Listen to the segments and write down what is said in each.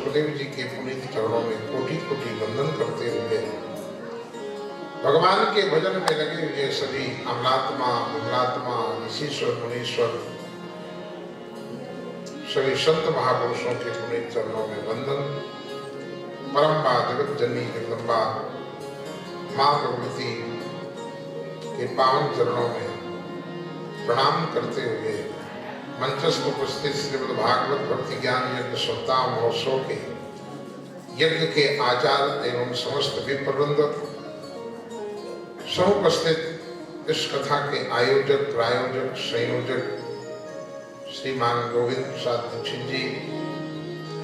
सुखदेव जी के पुनीत चरणों में कोटि कोटि वंदन करते हुए भगवान के भजन में लगे हुए सभी अमलात्मा विमलात्मा ऋषिश्वर मुनीश्वर सभी संत महापुरुषों के पुनीत चरणों में वंदन। परम्पा जगत जननी जगदम्बा मां भगवती के पावन चरणों में प्रणाम करते हुए मंचस्थ उपस्थित श्रीमद् भागवत भक्ति ज्ञान यज्ञ सप्ताह महोत्सव के यज्ञ के आचार्य एवं समस्त विप्रवृंद समुपस्थित इस कथा के आयोजक प्रायोजक संयोजक श्रीमान गोविंद प्रसाद दीक्षित जी,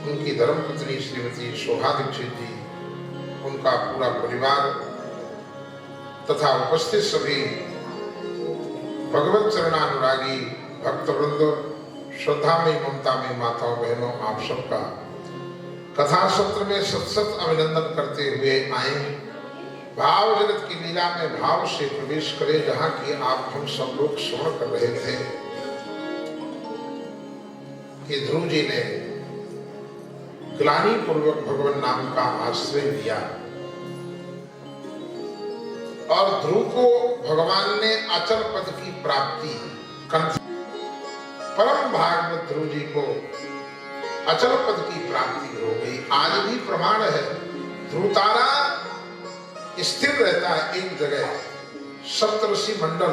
उनकी धर्मपत्नी श्रीमती शोभा दीक्षित जी, उनका पूरा परिवार तथा उपस्थित सभी भगवत चरणानुरागी भक्तवृंद, श्रद्धा में ममता में माताओं बहनों, आप सबका कथा सत्र में सत सत अभिनंदन करते हुए आए। भाव जगत की लीला में भाव से प्रवेश करें, जहां की आप हम सब लोग श्रवण कर रहे थे कि ध्रुव जी ने ग्लानि पूर्वक भगवान नाम का आश्रय लिया और ध्रुव को भगवान ने अचल पद की प्राप्ति, परम भागवत ध्रुव जी को अचल पद की प्राप्ति हो गई। आज भी प्रमाण है, ध्रुव तारा स्थिर रहता है एक जगह, सप्तऋषि मंडल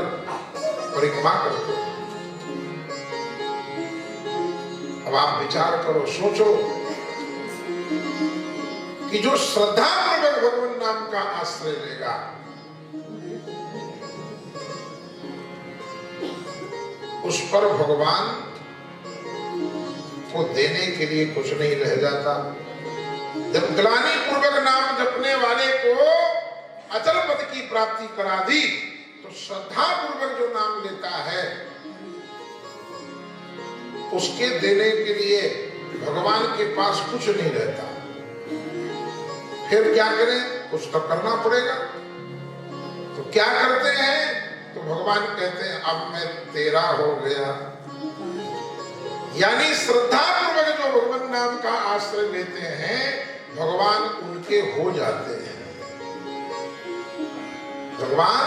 परिक्रमा करते। अब आप विचार करो, सोचो कि जो श्रद्धा पूर्वक भगवान नाम का आश्रय लेगा उस पर भगवान को देने के लिए कुछ नहीं रह जाता। जब ग्लानि पूर्वक नाम जपने वाले को अचल पद की प्राप्ति करा दी, तो श्रद्धा पूर्वक जो नाम लेता है उसके देने के लिए भगवान के पास कुछ नहीं रहता। फिर क्या करें? कुछ तो करना पड़ेगा। तो क्या करते हैं? तो भगवान कहते हैं अब मैं तेरा हो गया। यानी श्रद्धा पूर्वक जो भगवान नाम का आश्रय लेते हैं, भगवान उनके हो जाते हैं, भगवान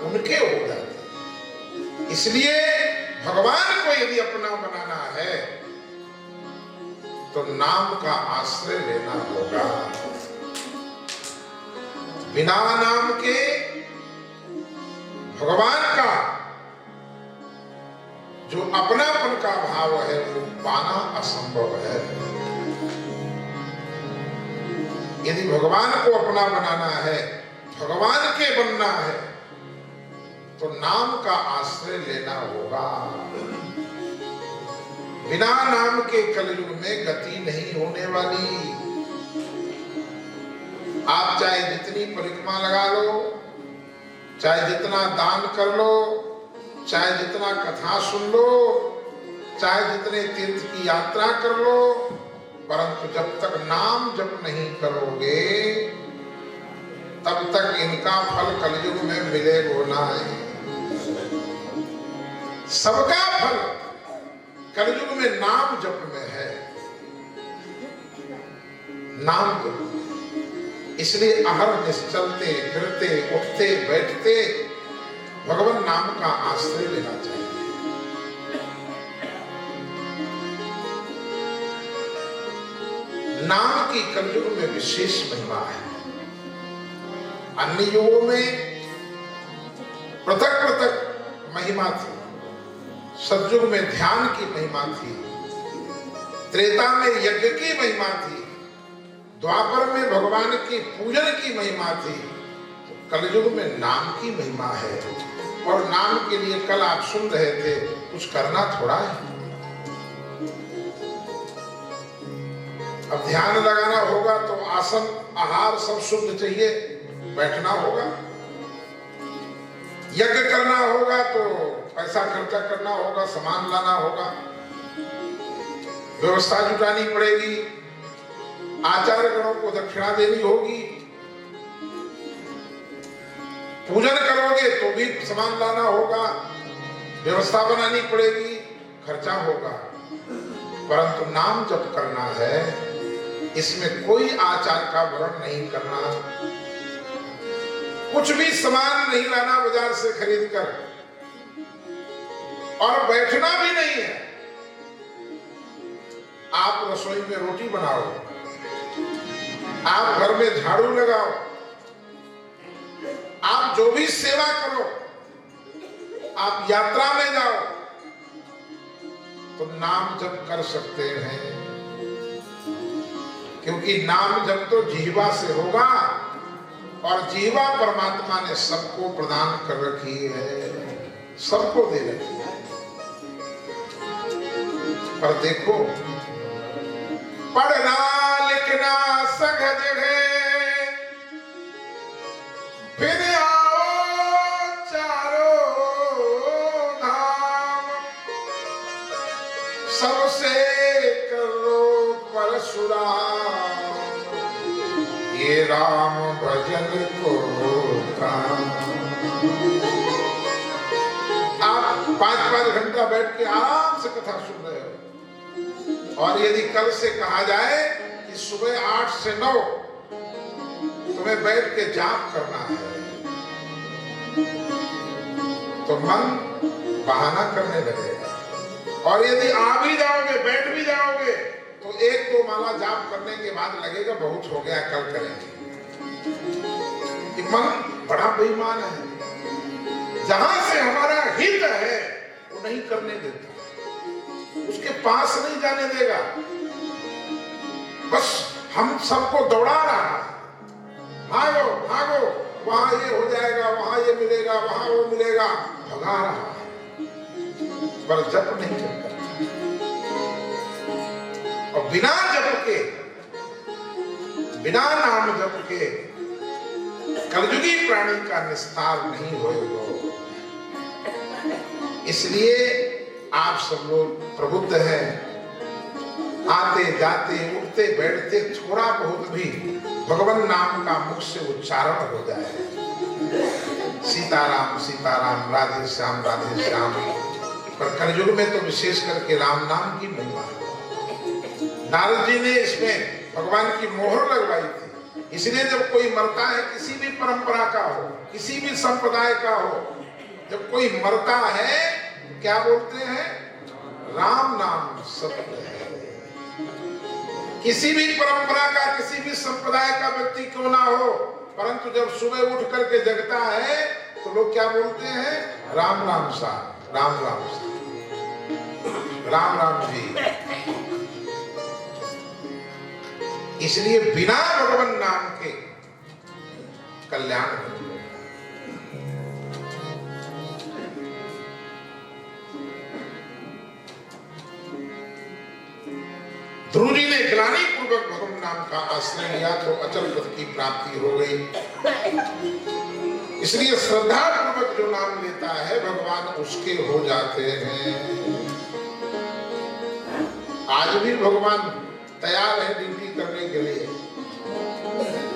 उनके हो जाते हैं। इसलिए भगवान को यदि अपना बनाना है तो नाम का आश्रय लेना होगा। बिना नाम के भगवान का जो अपनापन का भाव है वो पाना असंभव है। यदि भगवान को अपना बनाना है, भगवान के बनना है, तो नाम का आश्रय लेना होगा। बिना नाम के कलयुग में गति नहीं होने वाली। आप चाहे जितनी परिक्रमा लगा लो, चाहे जितना दान कर लो, चाहे जितना कथा सुन लो, चाहे जितने तीर्थ की यात्रा कर लो, परंतु जब तक नाम जप नहीं करोगे तब तक इनका फल कलयुग में मिलेगा नहीं। सबका फल कलयुग में नाम जप में है। नाम जप, इसलिए अहरनिश चलते फिरते उठते बैठते भगवान नाम का आश्रय लेना चाहिए। नाम की कलयुग में विशेष महिमा है। अन्य युगों में पृथक पृथक महिमा थी। सतयुग में ध्यान की महिमा थी, त्रेता में यज्ञ की महिमा थी, द्वापर में भगवान की पूजन की महिमा थी। कलयुग में नाम की महिमा है। और नाम के लिए कल आप सुन रहे थे, कुछ करना थोड़ा है। अब ध्यान लगाना होगा तो आसन आहार सब शुद्ध चाहिए, बैठना होगा। यज्ञ करना होगा तो पैसा खर्चा करना होगा, सामान लाना होगा, व्यवस्था जुटानी पड़ेगी, आचार्य गणों को दक्षिणा देनी होगी, पूजन करोगे तो भी सामान लाना होगा, व्यवस्था बनानी पड़ेगी, खर्चा होगा। परंतु नाम जप करना है इसमें कोई आचार का वर्ण नहीं करना, कुछ भी सामान नहीं लाना बाजार से खरीद कर, और बैठना भी नहीं है। आप रसोई में रोटी बनाओ, आप घर में झाड़ू लगाओ, आप जो भी सेवा करो, आप यात्रा में जाओ तो नाम जप कर सकते हैं, क्योंकि नाम जप तो जिह्वा से होगा, और जिह्वा परमात्मा ने सबको प्रदान कर रखी है, सबको दे रखी है। पर देखो, पढ़ना लिखना सहज है, फिर आओ चारों धाम, सबसे करो परशुराम, ये राम भजन को काम। आप 5-5 घंटा बैठ के आराम से कथा सुन रहे हो, और यदि कल से कहा जाए कि सुबह 8 से 9 तुम्हें बैठ के जाप करना है, तो मन बहाना करने लगेगा, और यदि आ भी जाओगे, बैठ भी जाओगे, तो 1-2 माला जाप करने के बाद लगेगा बहुत हो गया, कल करेंगे। कि मन बड़ा बेईमान है, जहां से हमारा हित है वो नहीं करने देता, उसके पास नहीं जाने देगा, बस हम सबको दौड़ा रहा है, भागो भागो, वहां ये हो जाएगा, वहां ये मिलेगा, वहां वो मिलेगा, भगा रहा है, पर जप नहीं करता। और बिना जप के, बिना नाम जप के कलयुगी प्राणी का निस्तार नहीं होगा। इसलिए आप सब लोग प्रबुद्ध हैं, आते जाते उठते बैठते थोड़ा बहुत भी भगवान नाम का मुख से उच्चारण हो जाए, सीताराम सीताराम, राधे श्याम राधे श्याम। पर कलयुग में तो विशेष करके राम नाम की महिमा है। नारद जी ने इसमें भगवान की मोहर लगवाई थी, इसलिए जब कोई मरता है, किसी भी परंपरा का हो, किसी भी संप्रदाय का हो, जब कोई मरता है क्या बोलते हैं? राम नाम सत्य है। किसी भी परंपरा का, किसी भी संप्रदाय का व्यक्ति क्यों ना हो, परंतु जब सुबह उठ करके जगता है तो लोग क्या बोलते हैं? राम राम सा, राम राम सा, राम राम जी। इसलिए बिना भगवान नाम के कल्याण नहीं। ध्रुव जी ने ग्लानि पूर्वक भगवान नाम का आश्रय लिया तो अचल पद की प्राप्ति हो गई। इसलिए श्रद्धा पूर्वक जो नाम लेता है भगवान उसके हो जाते हैं। आज भी भगवान तैयार है ड्यूटी करने के लिए।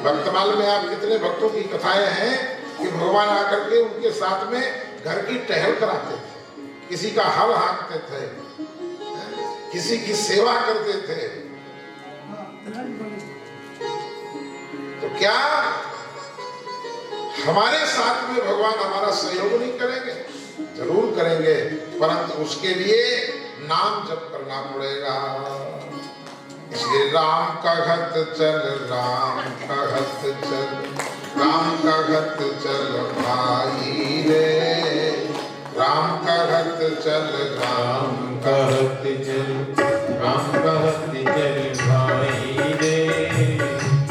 वर्तमान में आप कितने भक्तों की कथाएं हैं कि भगवान आकर के उनके साथ में घर की टहल कराते थे, किसी का हल हाँकते थे, किसी की सेवा करते थे। तो क्या हमारे साथ में भगवान हमारा सहयोग नहीं करेंगे? जरूर करेंगे, परंतु उसके लिए नाम जप करना पड़ेगा। इसलिए राम का घत चल, राम का घत चल, राम का घत चल भाई रे, राम का घत चल, राम का घत चल, राम का घत चल भाई रे,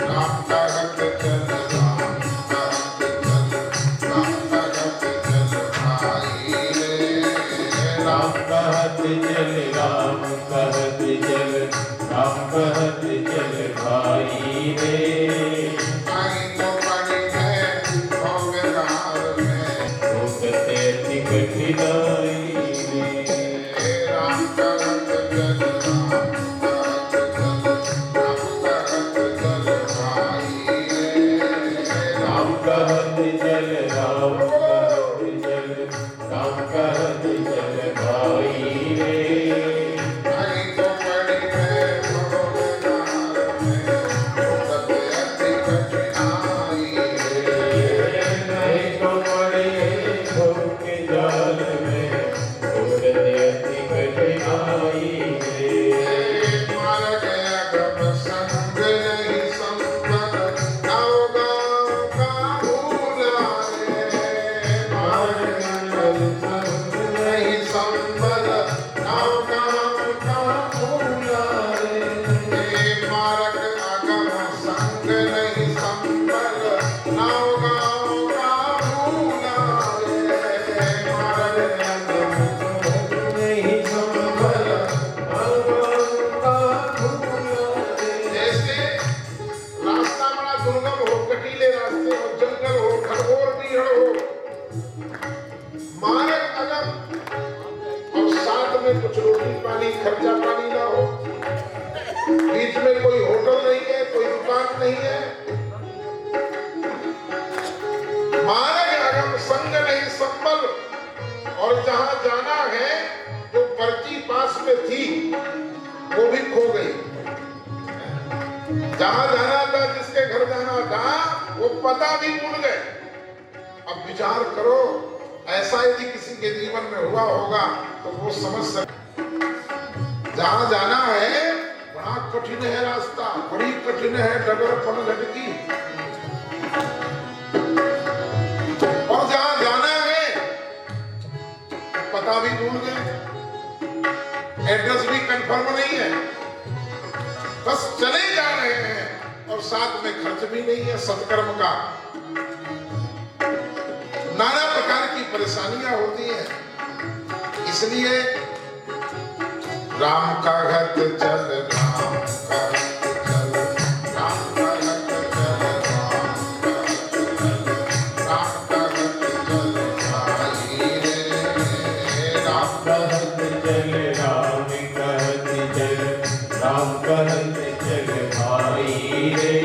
राम का घत चल, राम का घत चल, राम का घत चल भाई रे, राम का घत चल, राम का घत चल, राम का घत चल भाई रे। आई तो बड़ी है भोगदार में, भोगते कठिनाई रे, राम का घत चल, राम का घत चल, राम का घत चल भाई रे, राम का घत चल, राम का घत चल, राम का घत चल भाई रे। आई तो बड़ी है भोगदार में, जहां जाना था, जिसके घर जाना था, वो पता भी भूल गए। अब विचार करो, ऐसा यदि किसी के जीवन में हुआ होगा तो वो समझ सकते। जहां जाना है बड़ा कठिन है रास्ता, बड़ी कठिन है डगर पनघट की, और जहां जाना है पता भी भूल गए, एड्रेस भी कंफर्म नहीं है, बस चले जा रहे हैं और साथ में खर्च भी नहीं है सत्कर्म का। नाना प्रकार की परेशानियां होती हैं। इसलिए राम का घट चल, राम का घट चल, राम का घट चल, राम का घट चल, भाई रे, राम का घट चल, राम का घट चल, राम का घट चल भाई रे।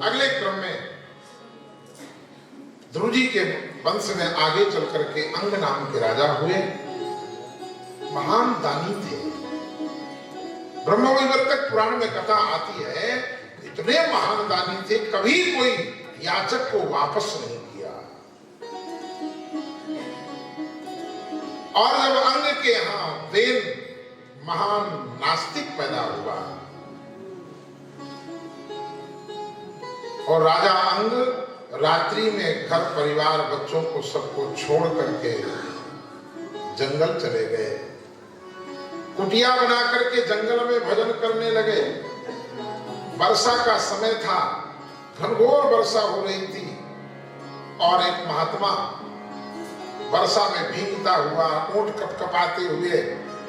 अगले क्रम में ध्रुव जी के वंश में आगे चल करके अंग नाम के राजा हुए। महान दानी थे। ब्रह्मवैवर्तक पुराण में कथा आती है, इतने महान दानी थे, कभी कोई याचक को वापस नहीं किया। और जब अंग के यहां वेद महान नास्तिक पैदा हुआ और राजा अंग रात्रि में घर परिवार बच्चों को सबको छोड़ करके जंगल चले गए। कुटिया बना करके जंगल में भजन करने लगे। वर्षा का समय था, घनघोर वर्षा हो रही थी और एक महात्मा वर्षा में भीगता हुआ, ऊंट कपकपाते हुए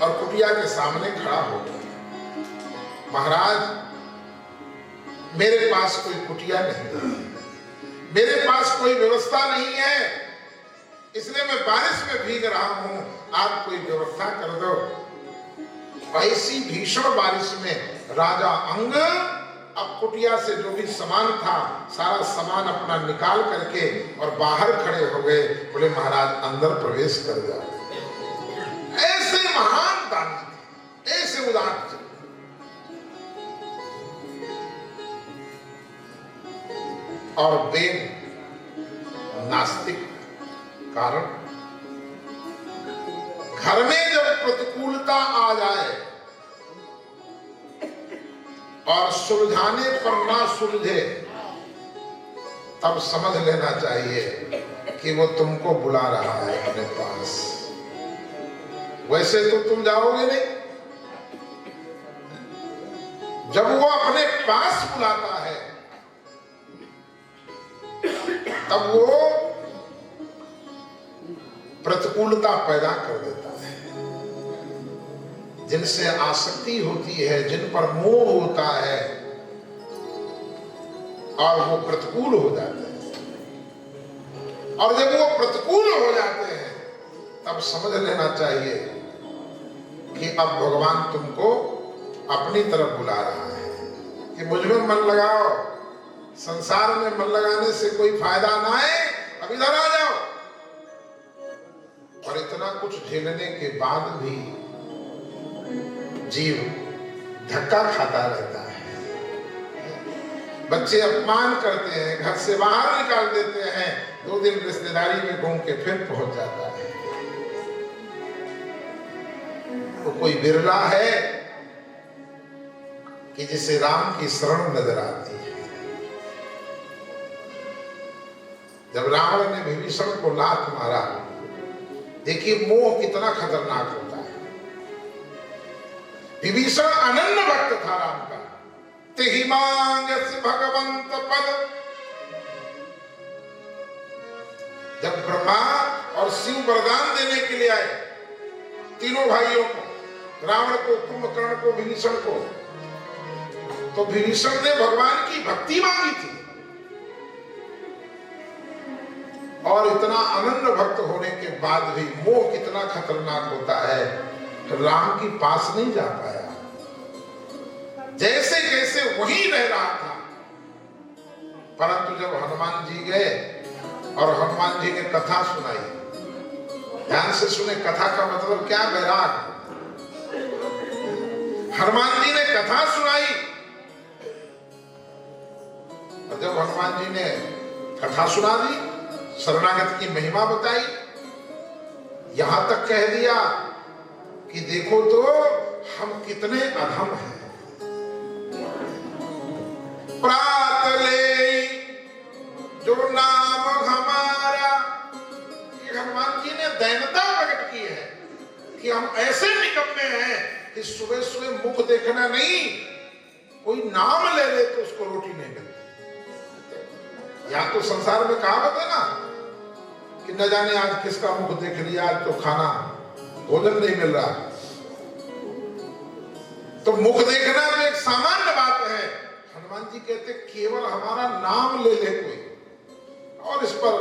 और कुटिया के सामने खड़ा हो गया। महाराज, मेरे पास कोई कुटिया नहीं है, मेरे पास कोई व्यवस्था नहीं है, इसलिए मैं बारिश में भीग रहा हूं, आप कोई व्यवस्था कर दो। ऐसी भीषण बारिश में राजा अंग अब कुटिया से जो भी सामान था, सारा सामान अपना निकाल करके और बाहर खड़े हो गए। बोले महाराज अंदर प्रवेश कर जाओ। ऐसे महान दानी, ऐसे उदार थे। और वेद नास्तिक कारण घर में जब प्रतिकूलता आ जाए और सुलझाने पर ना सुलझे, तब समझ लेना चाहिए कि वो तुमको बुला रहा है अपने पास। वैसे तो तुम जाओगे नहीं, जब वो अपने पास बुलाता है तब वो प्रतिकूलता पैदा कर देता है। जिनसे आसक्ति होती है, जिन पर मोह होता है, और वो प्रतिकूल हो जाते हैं। और जब वो प्रतिकूल हो जाते हैं तब समझ लेना चाहिए कि अब भगवान तुमको अपनी तरफ बुला रहा है कि मुझ में मन लगाओ, संसार में मन लगाने से कोई फायदा ना है, अब इधर आ जाओ। और इतना कुछ झेलने के बाद भी जीव धक्का खाता रहता है। बच्चे अपमान करते हैं, घर से बाहर निकाल देते हैं, 2 दिन रिश्तेदारी में घूम के फिर पहुंच जाता है। तो कोई बिरला है कि जिसे राम की शरण नजर आती है। जब रावण ने विभीषण को लात मारा, देखिए मोह कितना खतरनाक होता है। विभीषण अनन्य भक्त था राम का, तिहि मांगस भगवंत पद। जब ब्रह्मा और शिव वरदान देने के लिए आए तीनों भाइयों को, रावण को, कुंभकर्ण को, विभीषण को, तो विभीषण ने भगवान की भक्ति मांगी थी और इतना अनन्य भक्त होने के बाद भी मोह कितना खतरनाक होता है, राम के पास नहीं जा पाया। जैसे जैसे वहीं रह रहा था, परंतु जब हनुमान जी गए और हनुमान जी ने कथा सुनाई, ध्यान से सुने, कथा का मतलब क्या, वैराग। हनुमान जी ने कथा सुनाई और जब हनुमान जी ने कथा सुना दी, शरणागत की महिमा बताई, यहां तक कह दिया कि देखो तो हम कितने अधम हैं। प्रातले जो नाम हमारा, ये हनुमान जी ने दैनता प्रकट की है कि हम ऐसे निकम्मे हैं कि सुबह सुबह मुख देखना नहीं, कोई नाम ले ले तो उसको रोटी नहीं मिलती। या तो संसार में कहावत है ना कि न जाने आज किसका मुख देख लिया, आज तो खाना भोजन नहीं मिल रहा। तो मुख देखना तो एक सामान्य बात है, हनुमान जी कहते केवल हमारा नाम ले ले कोई, और इस पर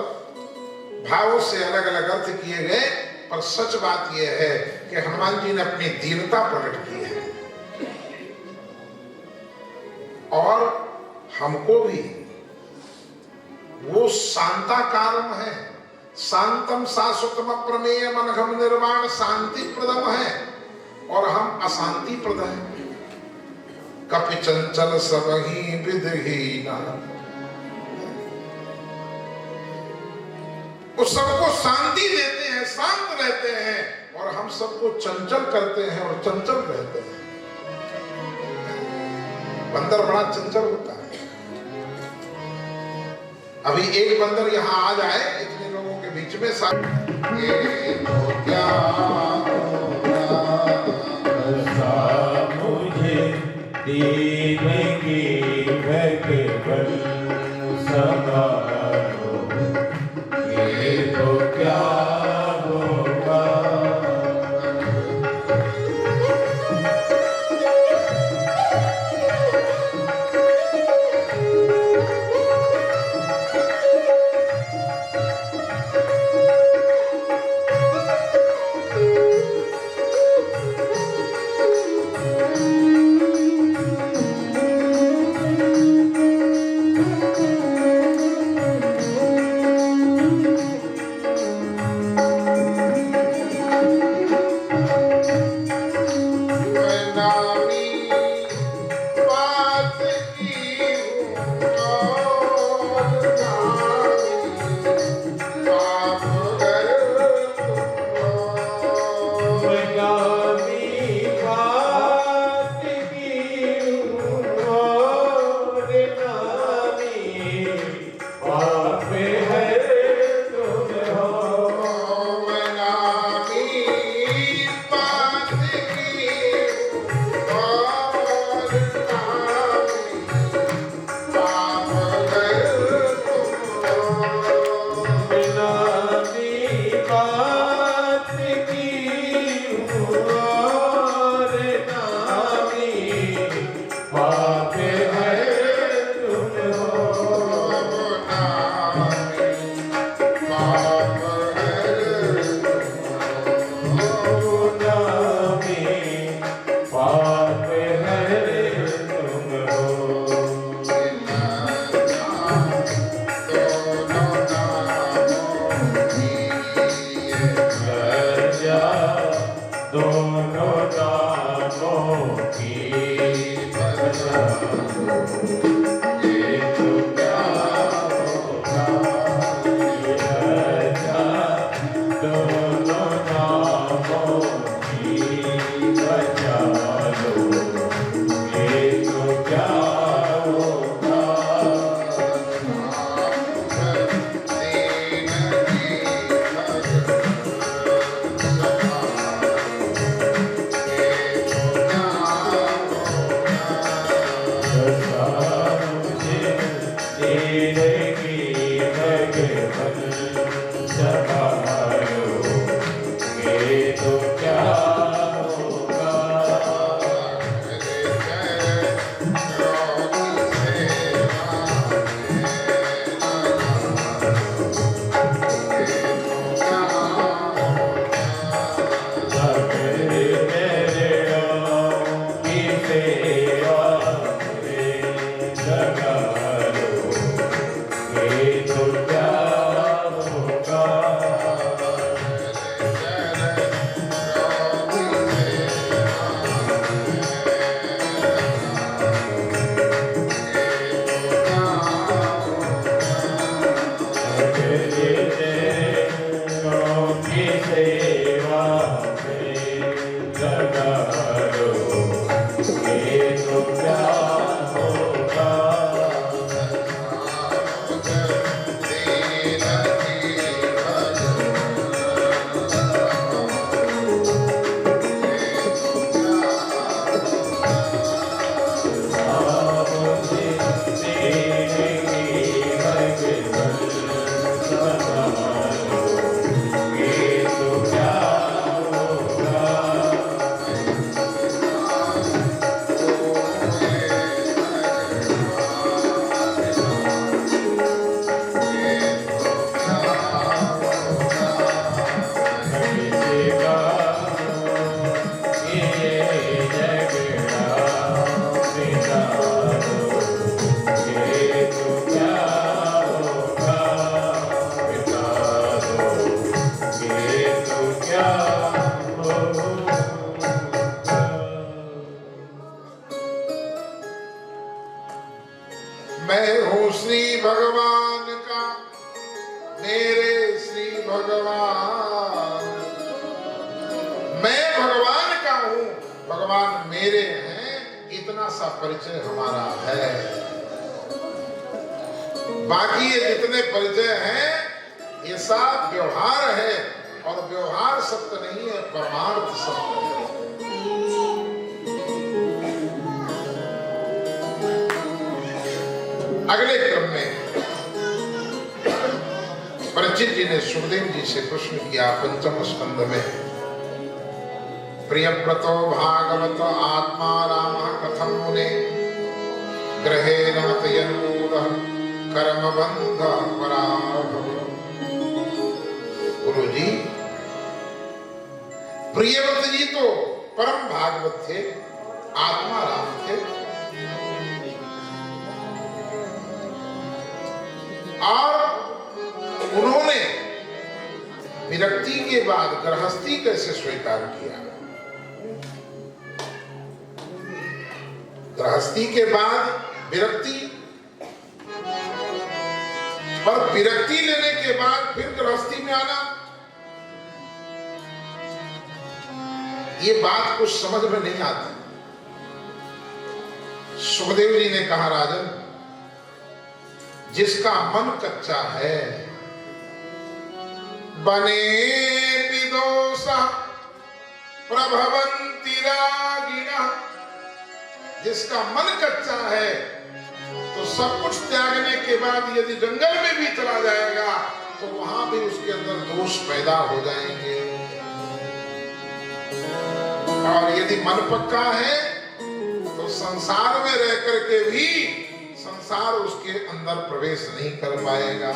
भावों से अलग अलग अर्थ किए गए, पर सच बात यह है कि हनुमान जी ने अपनी दीनता प्रकट की है। और हमको भी वो शांताकारम है, शांतम शाश्वतम प्रमेय मनघम निर्वाण शांति प्रदम है, और हम अशांति प्रद हैं। कपि चंचल सबही विदहीना, वो सबको शांति देते हैं, शांत रहते हैं, और हम सबको चंचल करते हैं और चंचल रहते हैं। बंदर बड़ा चंचल होता है। अभी एक बंदर यहाँ आ जाए इतने लोगों के बीच में, ये तो क्या मुझे दीनगी भगवन संभालो, ये तो क्या होगा। मैं हूँ श्री भगवान का, मेरे श्री भगवान। मैं भगवान का हूँ, भगवान मेरे हैं, इतना सा परिचय हमारा है। बाकी ये जितने परिचय हैं ये सब व्यवहार है, और व्यवहार सत्य नहीं है, परमार्थ सत्य है। अगले क्रम में परीक्षित जी ने सुखदेव जी से प्रश्न किया पंचम स्कंद में, प्रियव्रतो भागवत आत्मा राम कथम मुने ग्रहेण मतयन्मूलः कर्म बंध पराभव। गुरु जी, प्रियव्रत जी तो परम भागवत थे, आत्मा राम थे, और उन्होंने विरक्ति के बाद गृहस्थी कैसे स्वीकार किया? गृहस्थी के बाद विरक्ति, और विरक्ति लेने के बाद फिर गृहस्थी में आना, ये बात कुछ समझ में नहीं आती। सुखदेव जी ने कहा, राजन, जिसका मन कच्चा है, बने विदोषा प्रभवन्ति रागिणः, जिसका मन कच्चा है तो सब कुछ त्यागने के बाद यदि जंगल में भी चला जाएगा तो वहां भी उसके अंदर दोष पैदा हो जाएंगे, और यदि मन पक्का है तो संसार में रह करके भी संसार उसके अंदर प्रवेश नहीं कर पाएगा।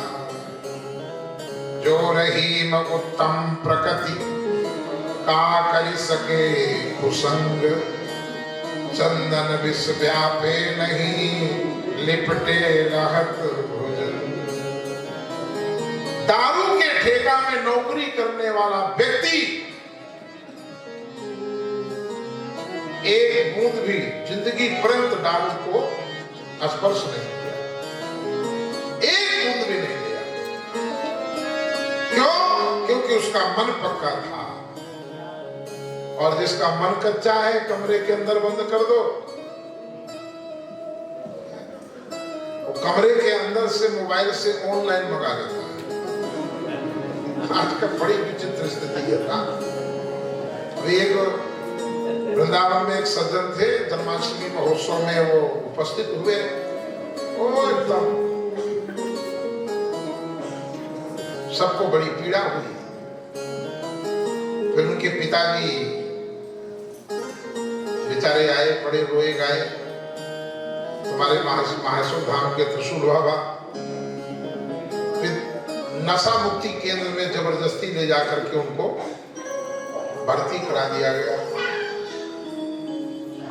जो रहीम उत्तम प्रकृति का करी सके कुसंग, चंदन विष व्यापे नहीं लिपटे रहत भोजन। दारू के ठेका में नौकरी करने वाला व्यक्ति एक बूंद भी जिंदगी पर्यंत दारू को स्पर्श नहीं किया, एक बूंद भी नहीं लिया। क्यों? क्योंकि उसका मन पक्का था। और जिसका मन कच्चा है, कमरे के अंदर बंद कर दो, वो कमरे के अंदर से मोबाइल से ऑनलाइन मंगा लेता है। आज का बड़ी विचित्र स्थिति है। अभी एक वृंदावन में एक सज्जन थे, जन्माष्टमी महोत्सव में वो उपस्थित हुए, वो एकदम सबको बड़ी पीड़ा हुई। फिर उनके पिताजी बेचारे आए, बड़े रोए गाए, तुम्हारे माहेश्वर धाम के त्रिशूल बाबा। फिर नशा मुक्ति केंद्र में जबरदस्ती ले जाकर के उनको भर्ती करा दिया गया।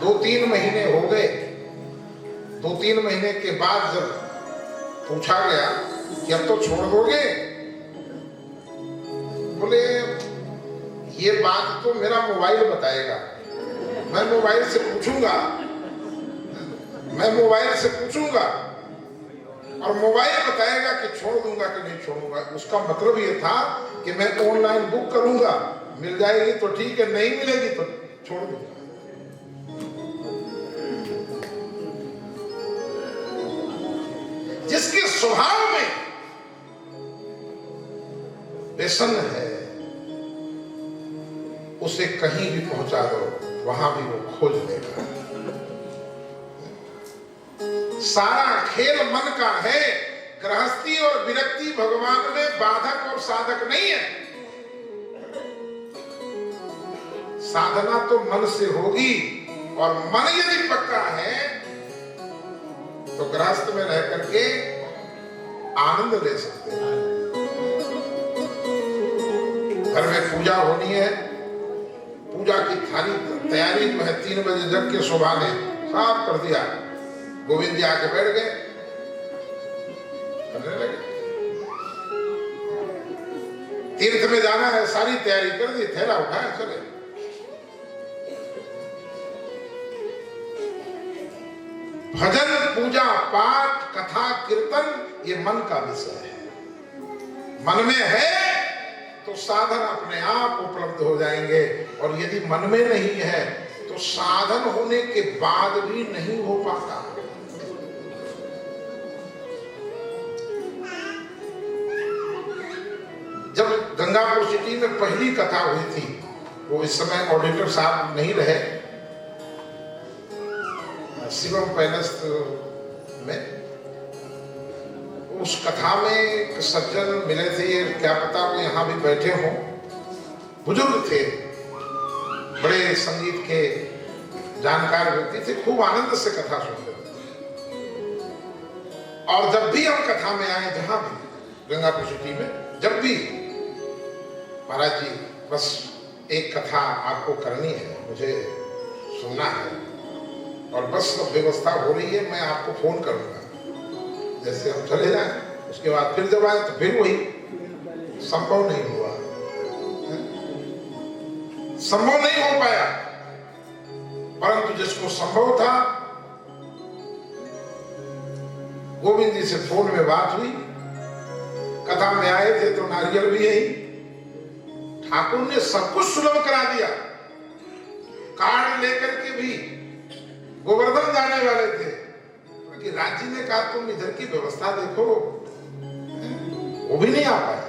2-3 महीने हो गए। 2-3 महीने के बाद जब पूछा गया कि अब तो छोड़ दोगे, बोले ये बात तो मेरा मोबाइल बताएगा, मैं मोबाइल से पूछूंगा, और मोबाइल बताएगा कि छोड़ दूंगा कि नहीं छोड़ूंगा। उसका मतलब ये था कि मैं ऑनलाइन बुक करूंगा, मिल जाएगी तो ठीक है, नहीं मिलेगी तो छोड़ दूंगा। जिसके स्वभाव में व्यसन है, उसे कहीं भी पहुंचा दो, वहां भी वो खोज लेगा। सारा खेल मन का है। गृहस्थी और विरक्ति भगवान में बाधक और साधक नहीं है। साधना तो मन से होगी, और मन यदि पक्का है तो गृहस्थ में रह करके आनंद ले सकते हैं। घर में पूजा होनी है, पूजा की थाली तैयारी जो है 3 बजे जग के शोभा ने साफ कर दिया, गोविंद जी आके बैठ गए, करने लगे। तीर्थ में जाना है, सारी तैयारी कर दी, थैला उठाया चले। भजन, पूजा, पाठ, कथा, कीर्तन ये मन का विषय है। मन में है तो साधन अपने आप उपलब्ध हो जाएंगे, और यदि मन में नहीं है तो साधन होने के बाद भी नहीं हो पाता। जब गंगापुर सिटी में पहली कथा हुई थी, वो इस समय ऑडिटर साहब नहीं रहे, शिवम पैलेस में, उस कथा में एक सज्जन मिले थे, क्या पता वो यहाँ भी बैठे हों, बुजुर्ग थे, बड़े संगीत के जानकार व्यक्ति थे, खूब आनंद से कथा सुनते थे। और जब भी हम कथा में आए, जहां भी गंगापुर सिटी में, जब भी महाराज जी बस एक कथा आपको करनी है, मुझे सुनना है, और बस सब व्यवस्था हो रही है, मैं आपको फोन करूंगा, जैसे हम चले जाएं, उसके बाद फिर जब आए तो फिर वही, संभव नहीं हुआ, संभव नहीं हो पाया। परंतु जिसको संभव था, गोविंद जी से फोन में बात हुई, कथा में आए थे तो नारियल भी यही, ठाकुर ने सब कुछ सुलभ करा दिया, कार्ड लेकर के भी गोवर्धन जाने वाले थे, कि राजी ने कहा तुम इधर की व्यवस्था देखो, वो भी नहीं आ पाया।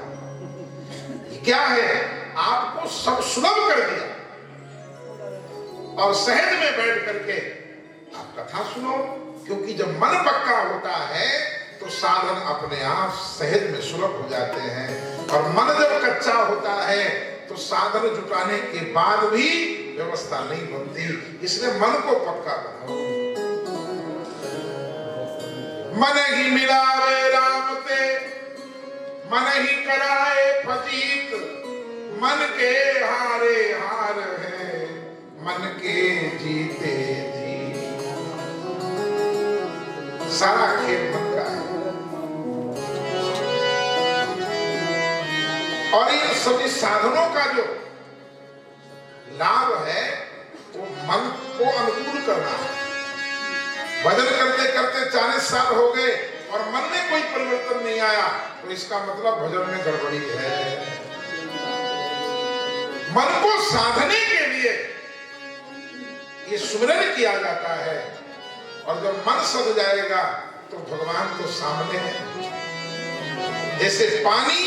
क्या है, आपको सब सुलभ कर दिया, और सहज में बैठ करके आप कथा सुनो, क्योंकि जब मन पक्का होता है तो साधन अपने आप सहज में सुलभ हो जाते हैं, और मन जब कच्चा होता है तो साधन जुटाने के बाद भी व्यवस्था नहीं बनती। इसलिए मन को पक्का बनाओ। मन ही मिलावे राम ते, मन ही कराए फजीत, मन के हारे हार है, मन के जीते जी। सारा खेल मन का है, और इन सभी साधनों का जो लाभ है वो मन को अनुकूल करना है। भजन करते करते 40 साल हो गए और मन में कोई परिवर्तन नहीं आया, तो इसका मतलब भजन में गड़बड़ी है। मन को साधने के लिए ये सुमिरन किया जाता है, और जब मन सज जाएगा तो भगवान तो सामने है। जैसे पानी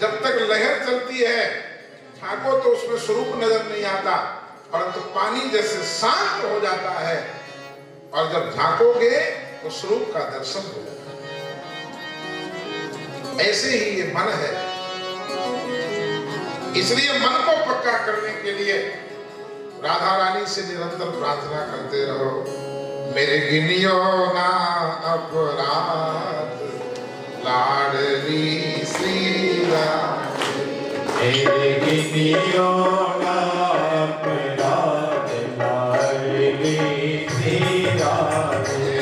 जब तक लहर चलती है, झांको तो उसमें स्वरूप नजर नहीं आता, परंतु पानी जैसे शांत हो जाता है, और जब झांकोगे तो स्वरूप का दर्शन हो जाता है। ऐसे ही ये मन है। इसलिए मन को पक्का करने के लिए राधा रानी से निरंतर प्रार्थना करते रहो, मेरे गिनियो ना अपराध लाडली श्री राधे, मेरे गिनियो ना अपराध लाडली श्री राधे,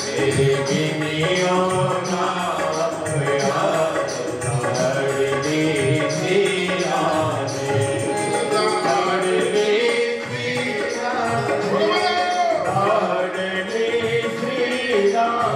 मेरे गिनियो ना अपराध लाडली श्री राधे, लाडली श्री राधे, लाडली श्री राधे।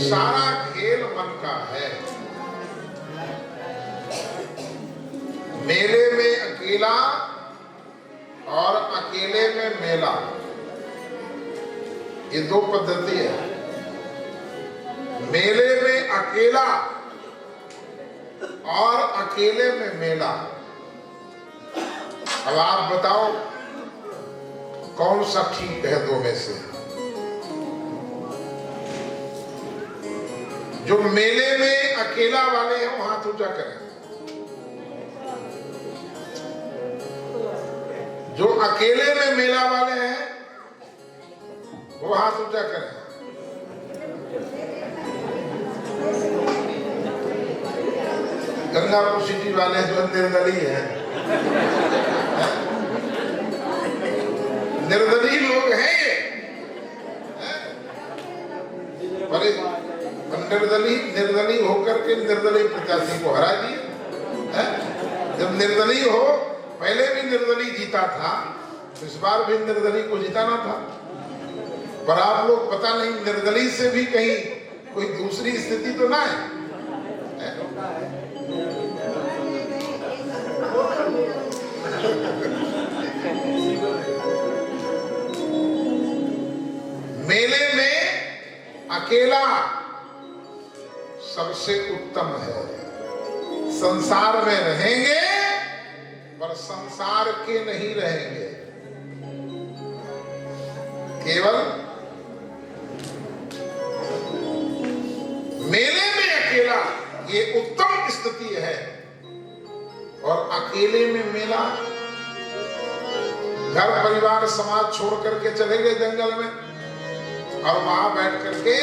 सारा खेल मन का है। मेले में अकेला और अकेले में मेला, ये दो पद्धति है। मेले में अकेला और अकेले में मेला। अब आप बताओ कौन सा ठीक है दो में से? जो मेले में अकेला वाले हैं वो हाथ ऊंचा करें। जो अकेले में मेला वाले हैं वो हाथ ऊंचा करें। गंगापुर सिटी वाले जो निर्दलीय हैं, निर्दलीय लोग हैं ये, पर निर्दलीय होकर के निर्दलीय प्रत्याशी को हरा दिए। जब निर्दलीय हो, पहले भी निर्दलीय जीता था, इस बार भी निर्दलीय को जिताना था। पर आप लोग पता नहीं निर्दलीय से भी कहीं कोई दूसरी स्थिति तो ना है। मेले में अकेला सबसे उत्तम है। संसार में रहेंगे पर संसार के नहीं रहेंगे, केवल मेले में अकेला, ये उत्तम स्थिति है। और अकेले में मेला, घर परिवार समाज छोड़ करके चले गए जंगल में और वहां बैठ करके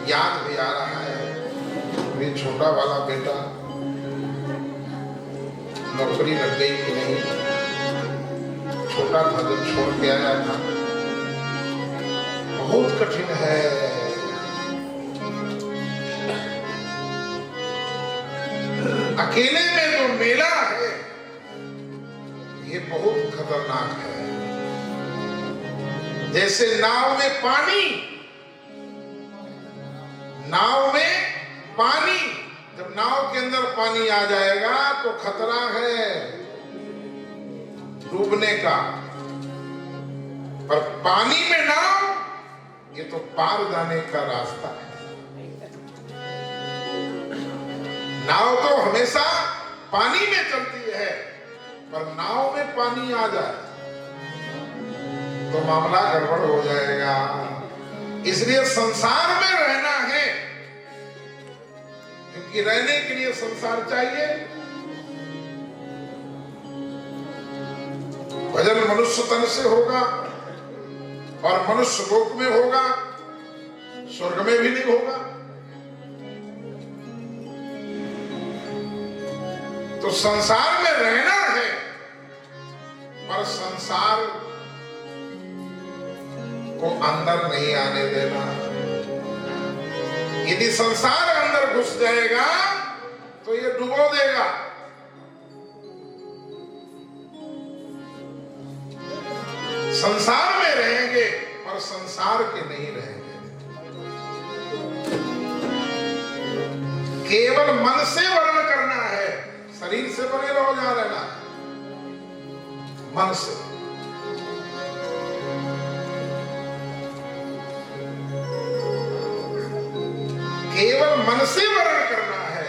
याद भी आ रहा है ये छोटा वाला बेटा नौकरी लग गई कि नहीं, छोटा था जब छोड़ के आया था। बहुत कठिन है। अकेले में जो मेला है ये बहुत खतरनाक है। जैसे नाव में पानी, नाव में पानी, जब नाव के अंदर पानी आ जाएगा तो खतरा है डूबने का। पर पानी में नाव, ये तो पार जाने का रास्ता है। नाव तो हमेशा पानी में चलती है, पर नाव में पानी आ जाए तो मामला गड़बड़ हो जाएगा। इसलिए संसार में रहना है कि रहने के लिए संसार चाहिए। भजन मनुष्य तन से होगा और मनुष्य लोक में होगा, स्वर्ग में भी नहीं होगा। तो संसार में रहना है, पर संसार को अंदर नहीं आने देना। यदि संसार अंदर घुस जाएगा तो ये डुबो देगा। संसार में रहेंगे पर संसार के नहीं रहेंगे। केवल मन से वर्ण करना है, शरीर से बने रहो जा रहना, मन से। केवल मन से वर्ण करना है।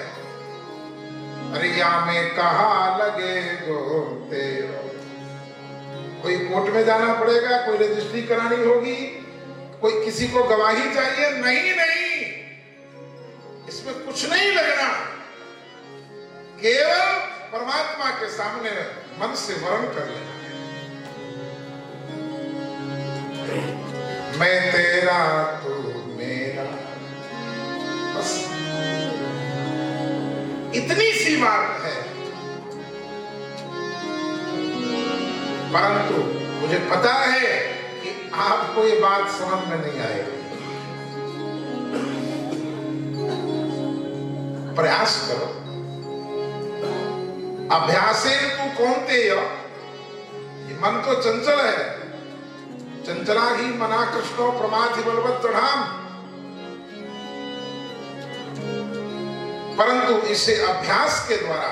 अरिया में कहा लगे गोते, कोई कोर्ट में जाना पड़ेगा, कोई रजिस्ट्री करानी होगी, कोई किसी को गवाही चाहिए? नहीं नहीं, इसमें कुछ नहीं लगना। केवल परमात्मा के सामने मन से वर्ण कर लेना है। मैं तेरा तू मेरा, बस इतनी सी बात है। परंतु मुझे पता है कि आपको ये बात समझ में नहीं आएगी। प्रयास करो। अभ्यासेन तू कौन्तेय, ये मन तो चंचल है, चंचला ही मना कृष्णो प्रमाथि बलवत् दृढ़ाम। परंतु इसे अभ्यास के द्वारा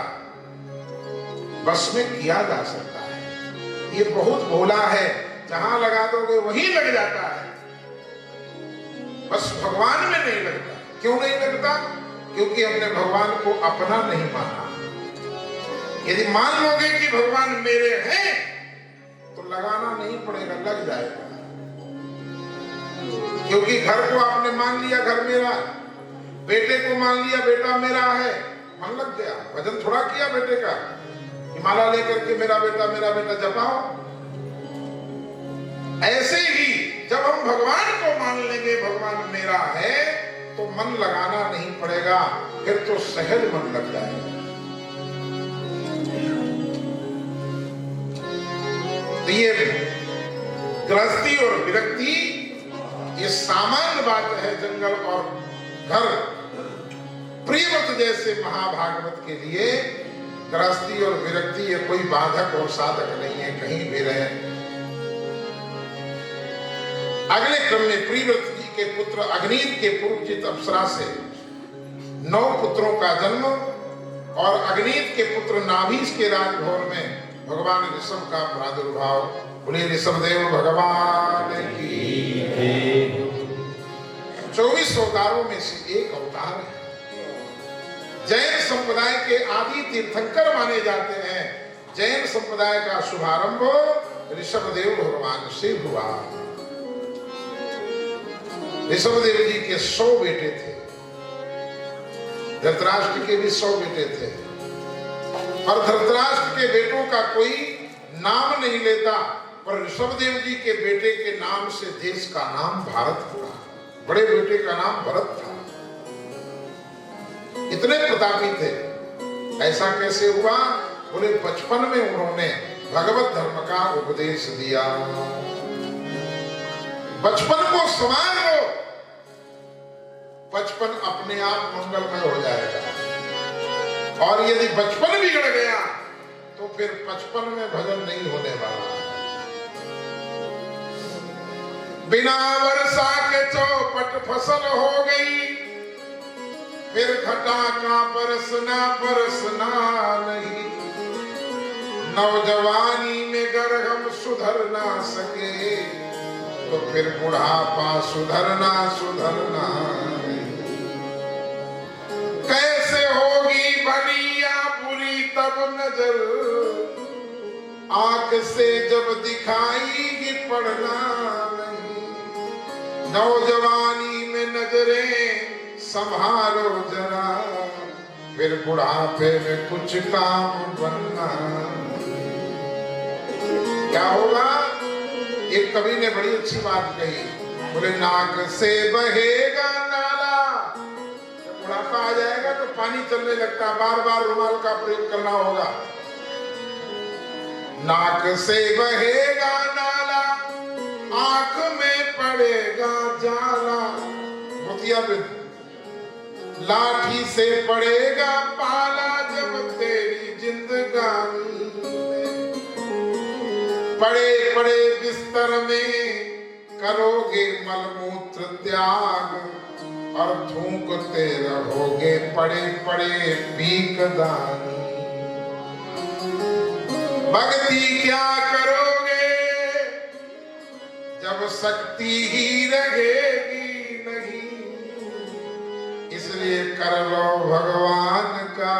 बस में किया जा सकता है। ये बहुत भोला है, जहां लगा दोगे वहीं लग जाता है, बस भगवान में नहीं लगता। क्यों नहीं लगता? क्योंकि हमने भगवान को अपना नहीं माना। यदि मान लोगे कि भगवान मेरे हैं तो लगाना नहीं पड़ेगा, लग जाएगा। क्योंकि घर को आपने मान लिया घर मेरा, बेटे को मान लिया बेटा मेरा है, मन लग गया। भजन थोड़ा किया बेटे का, हिमालय लेकर के मेरा बेटा जपाओ। ऐसे ही जब हम भगवान को मान लेंगे भगवान मेरा है, तो मन लगाना नहीं पड़ेगा, फिर तो सहज मन लग जाएगा। तो ये गृहस्थी और विरक्ति ये सामान्य बात है। जंगल और घर, प्रियव्रत जैसे महाभागवत के लिए गृहस्थी और विरक्ति ये कोई बाधक और साधक नहीं है, कहीं भी रहे। अगले क्रम में प्रियव्रत जी के पुत्र अग्नीत के पूर्वजित अप्सरा से 9 पुत्रों का जन्म और अग्नीत के पुत्र नाभीस के राजभवन में भगवान ऋषभ का प्रादुर्भाव। बोलिए ऋषभदेव भगवान की। 24 अवतारों में से एक अवतार है। जैन संप्रदाय के आदि तीर्थंकर माने जाते हैं। जैन संप्रदाय का शुभारंभ ऋषभदेव भगवान से हुआ। ऋषभदेव जी के 100 बेटे थे, धृतराष्ट्र के भी 100 बेटे थे, और धृतराष्ट्र के बेटों का कोई नाम नहीं लेता, पर ऋषभदेव जी के बेटे के नाम से देश का नाम भारत था। बड़े बेटे का नाम भरत था। इतने प्रतापी थे। ऐसा कैसे हुआ? बोले बचपन में उन्होंने भगवत धर्म का उपदेश दिया। बचपन को संभाल लो, बचपन अपने आप मंगलमय हो जाएगा। और यदि बचपन बिगड़ गया तो फिर 55 में भजन नहीं होने वाला है। बिना वर्षा के चौपट फसल हो गई, फिर घटा का बरसना नहीं। नौजवानी में गर हम सुधर ना सके, तो फिर बुढ़ापा सुधरना नहीं। कैसे होगी भली या बुरी तब नजर, आंख से जब दिखाएगी पढ़ना नहीं। नौजवानी में नजरें संभालो जरा, फिर बुढ़ापे में कुछ काम बनना। क्या होगा? एक कवि ने बड़ी अच्छी बात कही, बोले नाक से बहेगा नाला, जब बुढ़ापा आ जाएगा तो पानी चलने लगता, बार बार रुमाल का प्रयोग करना होगा। नाक से बहेगा नाला, आंख में पड़ेगा जाला, मोतियाबिंद। लाठी से पड़ेगा पाला जब तेरी जिंदगानी में, पड़े पड़े बिस्तर में करोगे मलमूत्र त्याग और थूकते रहोगे पड़े पड़े भीखदानी। भक्ति क्या करोगे जब शक्ति ही रहेगी नहीं, इसलिए कर लो भगवान का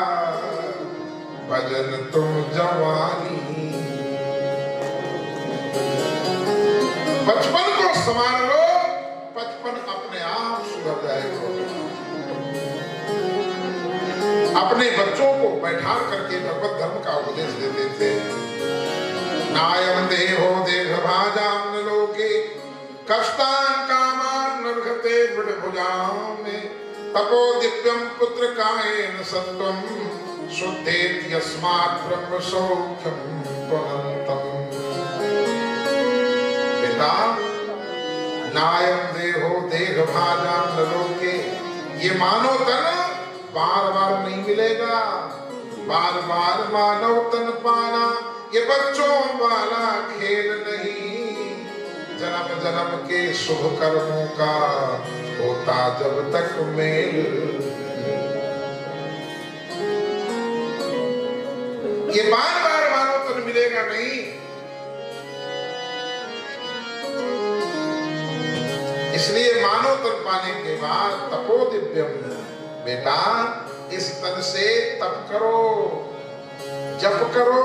भजन तुम जवानी। बचपन को संभाल लो, बचपन अपने आप सुधर जाएगा। अपने बच्चों को बैठा करके भगवत धर्म का उपदेश देते थे। नायम देहो देह भाजाम न लोके कष्टान कामान नरघते बृढ़भुजाम में, तपो दिव्यम पुत्र कायेन सत्वम शुद्धेत यस्मात् ब्रह्म सौख्यम त्वनंतम। पिता नायम देहो देह भाजाम न लोके, ये मानव तन बार बार नहीं मिलेगा, बार बार मानव तन पाना ये बच्चों वाला खेल नहीं। जन्म जन्म के शुभ कर्मों का होता जब तक मेल, ये बार बार मानव तन मिलेगा नहीं। इसलिए मानव तन पाने के बाद तपो दिव्यम, बेटा इस तन से तप करो, जप करो,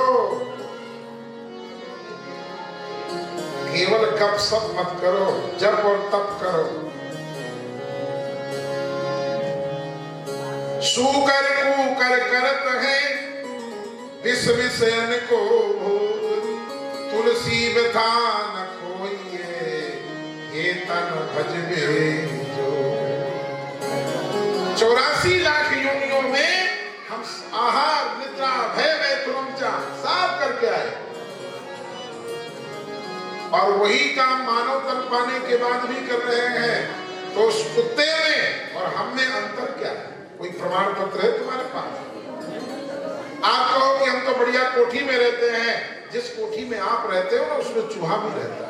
केवल गप सप मत करो, जप और तप करो। सूकर कूकर करत है विष विषयन को, तुलसी व्यथा न खोइए ये तन भजबे जो। 84 लाख योनियों में हम आहार निद्रा भय मैथुनम साफ करके आए, और वही काम मानव तन पाने के बाद भी कर रहे हैं। तो उस कुत्ते में और हम में अंतर क्या है? कोई प्रमाण पत्र है तुम्हारे पास? आप कहो कि हम तो बढ़िया कोठी में रहते हैं, जिस कोठी में आप रहते हो ना उसमें चूहा भी रहता है।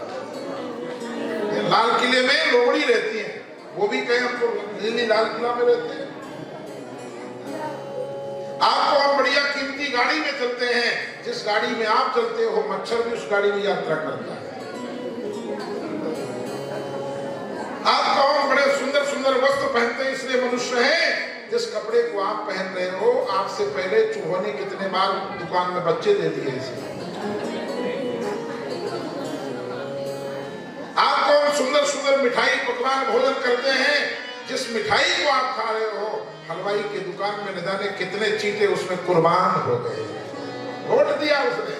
लाल किले में लोमड़ी रहती है, वो भी कहे हम तो दिल्ली लाल किला में रहते हैं। आपको हम बढ़िया कीमती गाड़ी में चलते हैं, जिस गाड़ी में आप चलते हो मच्छर भी उस गाड़ी में यात्रा करता है। आपको हम बड़े सुंदर सुंदर वस्त्र पहनते हैं, इसलिए मनुष्य है। जिस कपड़े को आप पहन रहे हो, आपसे पहले चूहों ने कितने बार दुकान में बच्चे दे दिए इसे। आपको हम सुंदर सुंदर मिठाई पकवान भोजन करते हैं, जिस मिठाई को आप खा रहे हो हलवाई की दुकान में न जाने कितने चीटे उसमें कुर्बान हो गए, वोट दिया उसने।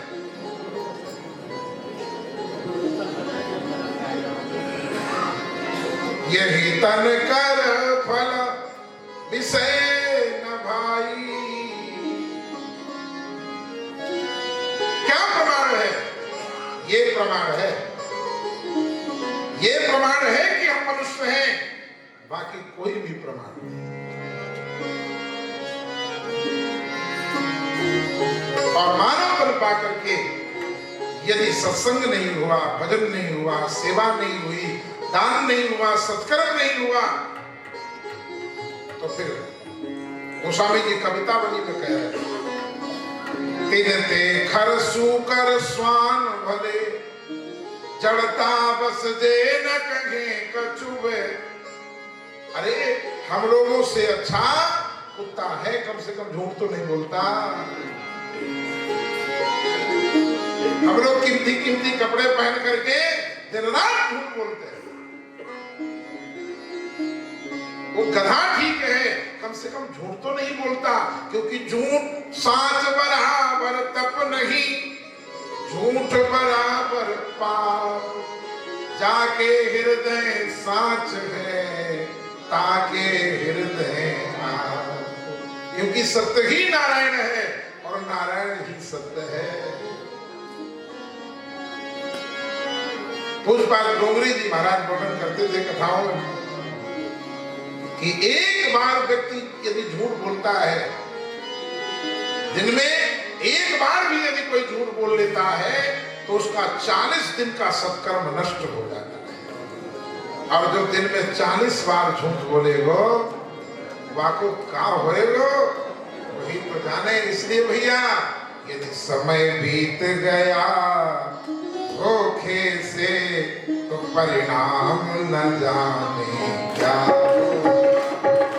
यही तन कर फल विषय न भाई। क्या प्रमाण है? ये प्रमाण है, ये प्रमाण है कि हम मनुष्य हैं, बाकी कोई भी प्रमाण नहीं। और मानव तन पा करके यदि सत्संग नहीं हुआ, भजन नहीं हुआ, सेवा नहीं हुई, दान नहीं हुआ, सत्कर्म नहीं हुआ, तो फिर गोस्वामी जी कविता बनी में कह रहे तिन ते खर सूकर स्वान भले, जड़ता बस जे न कहे कछुए। अरे हम लोगों से अच्छा कुत्ता है, कम से कम झूठ तो नहीं बोलता। हम लोग कीमती कीमती कपड़े पहन करके दिन रात झूठ बोलते हैं। वो गधा ठीक है, कम से कम एकदम झूठ तो नहीं बोलता, क्योंकि झूठ साच बराबर तप नहीं, झूठ बराबर पाप। जाके हृदय साच है, ताके हृदय आप। क्योंकि सत्य ही नारायण है और नारायण ही सत्य है। पूज्यपाद डोंगरी जी महाराज वर्णन करते थे कथाओं में कि एक बार व्यक्ति यदि झूठ बोलता है, दिन में एक बार भी यदि कोई झूठ बोल लेता है तो उसका 40 दिन का सत्कर्म नष्ट हो जाता है। और जो दिन में 40 बार झूठ बोलेगो वाको का होएगो वही तो जाने। इसलिए भैया यदि समय बीत गया धोखे से तो परिणाम न जाने क्या होगा।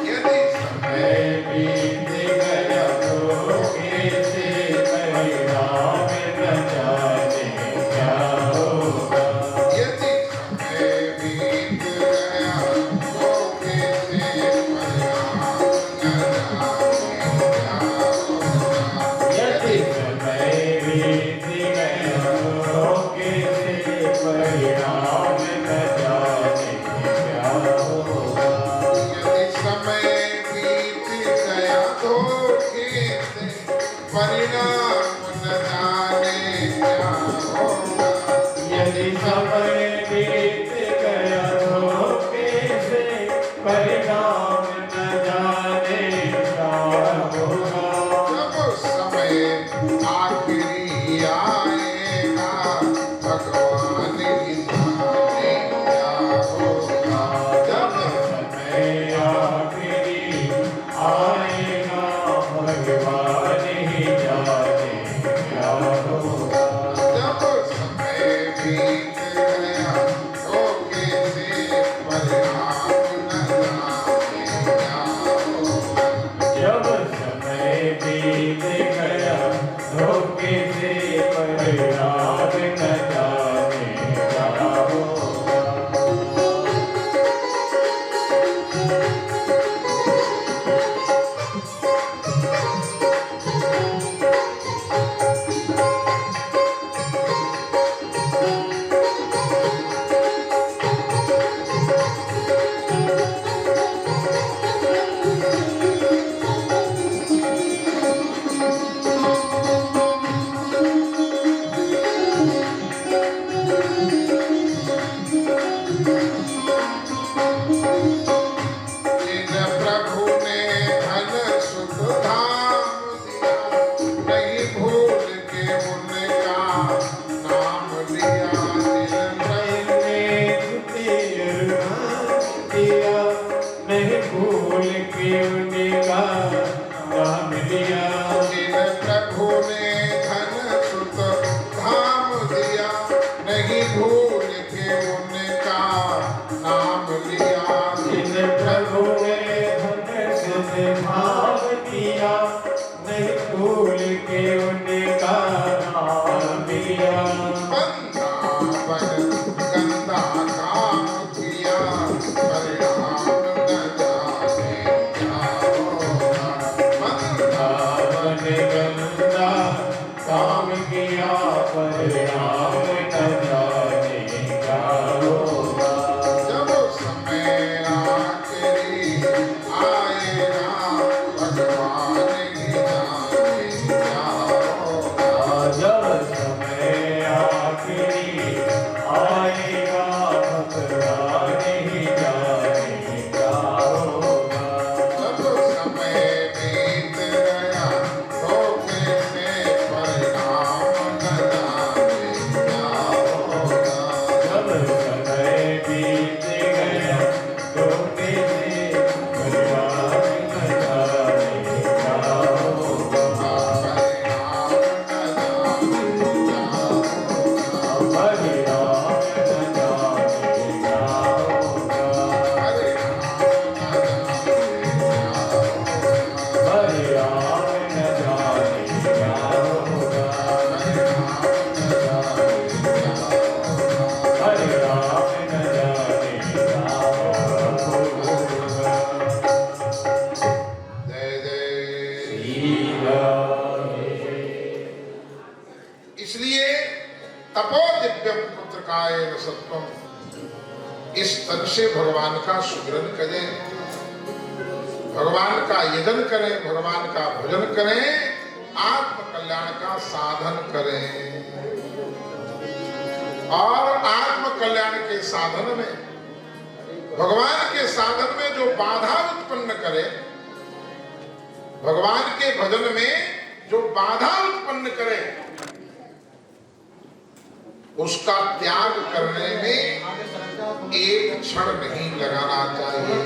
यदि समय बीत गया धोखे से परिणाम न जाने क्या होगा। यदि समय बीत गया धोखे से परिणाम न जाने क्या होगा। यदि समय बीत गया धोखे से परिणाम न जाने क्या होगा। यदि समय बीत गया धोखे से परिणाम न जाने क्या होगा। यदि समय बीत गया धोखे से परिणाम न जाने क्या होगा। जब समय आखिरी आएगा भगवान ही जाने क्या होगा। जब समय आखिरी आएगा भगवान ही जाने क्या होगा। जब समय बीत गया धोखे से परिणाम न जाने क्या होगा। जब समय बीत गया धोखे से परिणाम न जाने क्या होगा। जिन प्रभु ने धन सुख धाम दिया, नहीं भूल के उनका नाम लिया। जिन प्रभु दिया नहीं भूल के उनका नाम लिया। जिन प्रभु ने धन सुख धाम दिया, नहीं भूल के उनका नाम लिया। जिन प्रभु ने धन सुख भाव दिया नहीं भूल के उनका नाम लिया। वृंदावन गंदा काम किया, परिणाम न जाने क्या होगा। वृंदावन गंदा काम किया परिणाम न जाने क्या होगा। जब समय आखिरी आएगा भगवान ही नारायण सत्वम, इस तन से भगवान का सुमिरन करें, भगवान का यजन करें, भगवान का भजन करें, आत्म कल्याण का साधन करें। और आत्म कल्याण के साधन में, भगवान के साधन में जो बाधा उत्पन्न करे, भगवान के भजन में जो बाधा उत्पन्न करे, उसका त्याग करने में एक क्षण नहीं लगाना चाहिए।